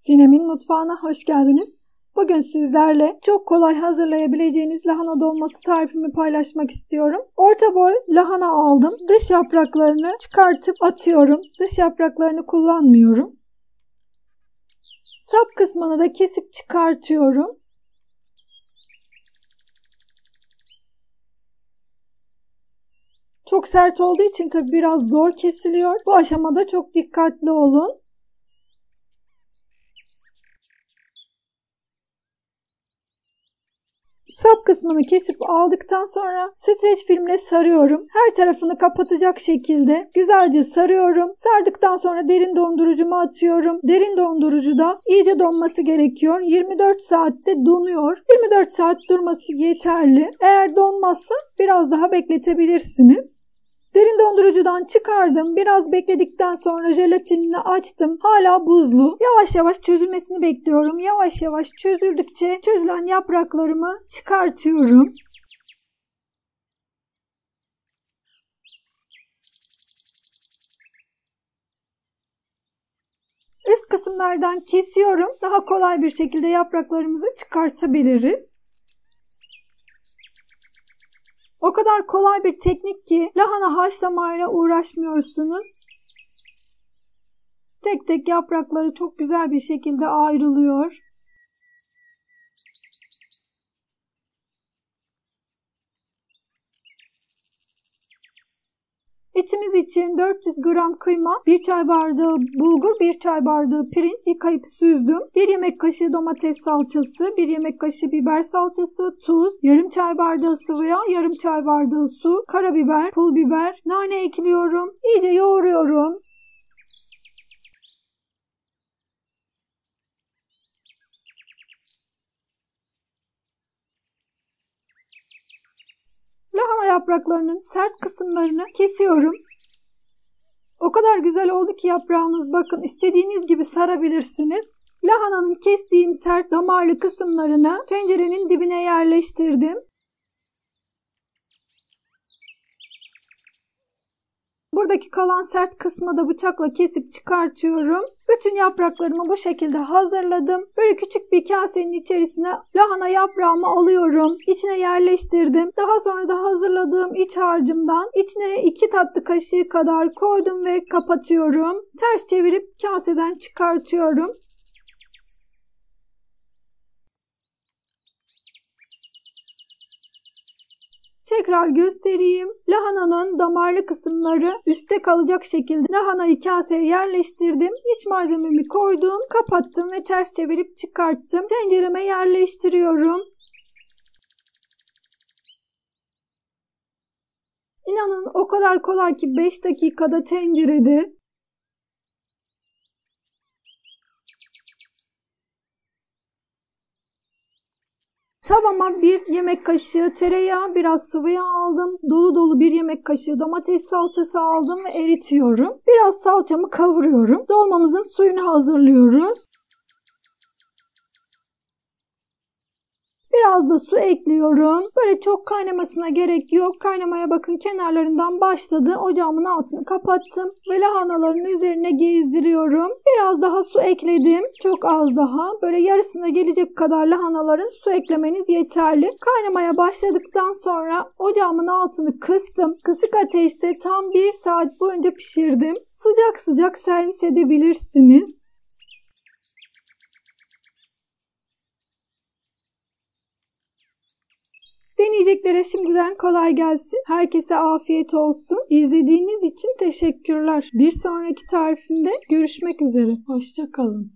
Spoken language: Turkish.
Sinem'in mutfağına hoş geldiniz. Bugün sizlerle çok kolay hazırlayabileceğiniz lahana dolması tarifimi paylaşmak istiyorum. Orta boy lahana aldım. Dış yapraklarını çıkartıp atıyorum. Dış yapraklarını kullanmıyorum. Sap kısmını da kesip çıkartıyorum. Çok sert olduğu için tabii biraz zor kesiliyor. Bu aşamada çok dikkatli olun. Sap kısmını kesip aldıktan sonra streç filmle sarıyorum. Her tarafını kapatacak şekilde güzelce sarıyorum. Sardıktan sonra derin dondurucuma atıyorum. Derin dondurucuda iyice donması gerekiyor. 24 saatte donuyor. 24 saat durması yeterli. Eğer donmazsa biraz daha bekletebilirsiniz. Derin dondurucudan çıkardım. Biraz bekledikten sonra jelatinini açtım. Hala buzlu. Yavaş yavaş çözülmesini bekliyorum. Yavaş yavaş çözüldükçe çözülen yapraklarımı çıkartıyorum. Üst kısımlardan kesiyorum. Daha kolay bir şekilde yapraklarımızı çıkartabiliriz. O kadar kolay bir teknik ki lahana haşlamayla uğraşmıyorsunuz. Tek tek yaprakları çok güzel bir şekilde ayrılıyor. İçimiz için 400 gram kıyma, 1 çay bardağı bulgur, 1 çay bardağı pirinç yıkayıp süzdüm. 1 yemek kaşığı domates salçası, 1 yemek kaşığı biber salçası, tuz, yarım çay bardağı sıvı yağ, yarım çay bardağı su, karabiber, pul biber, nane ekliyorum. İyice yoğuruyorum. Lahana yapraklarının sert kısımlarını kesiyorum. O kadar güzel oldu ki yaprağınız, bakın istediğiniz gibi sarabilirsiniz. Lahananın kestiğim sert damarlı kısımlarını tencerenin dibine yerleştirdim. Buradaki kalan sert kısmı da bıçakla kesip çıkartıyorum. Bütün yapraklarımı bu şekilde hazırladım. Böyle küçük bir kasenin içerisine lahana yaprağımı alıyorum. İçine yerleştirdim. Daha sonra da hazırladığım iç harcımdan içine 2 tatlı kaşığı kadar koydum ve kapatıyorum. Ters çevirip kaseden çıkartıyorum. Tekrar göstereyim. Lahananın damarlı kısımları üstte kalacak şekilde lahanayı kaseye yerleştirdim. İç malzememi koydum, kapattım ve ters çevirip çıkarttım. Tencereme yerleştiriyorum. İnanın o kadar kolay ki 5 dakikada tencerede. Tavama 1 yemek kaşığı tereyağı, biraz sıvı yağ aldım. Dolu dolu 1 yemek kaşığı domates salçası aldım ve eritiyorum. Biraz salçamı kavuruyorum. Dolmamızın suyunu hazırlıyoruz. Biraz da su ekliyorum. Böyle çok kaynamasına gerek yok. Kaynamaya bakın kenarlarından başladı. Ocağımın altını kapattım ve lahanaların üzerine gezdiriyorum. Biraz daha su ekledim. Çok az daha. Böyle yarısına gelecek kadar lahanaların su eklemeniz yeterli. Kaynamaya başladıktan sonra ocağımın altını kıstım. Kısık ateşte tam 1 saat boyunca pişirdim. Sıcak sıcak servis edebilirsiniz. Deneyeceklere şimdiden kolay gelsin. Herkese afiyet olsun. İzlediğiniz için teşekkürler. Bir sonraki tarifimde görüşmek üzere. Hoşça kalın.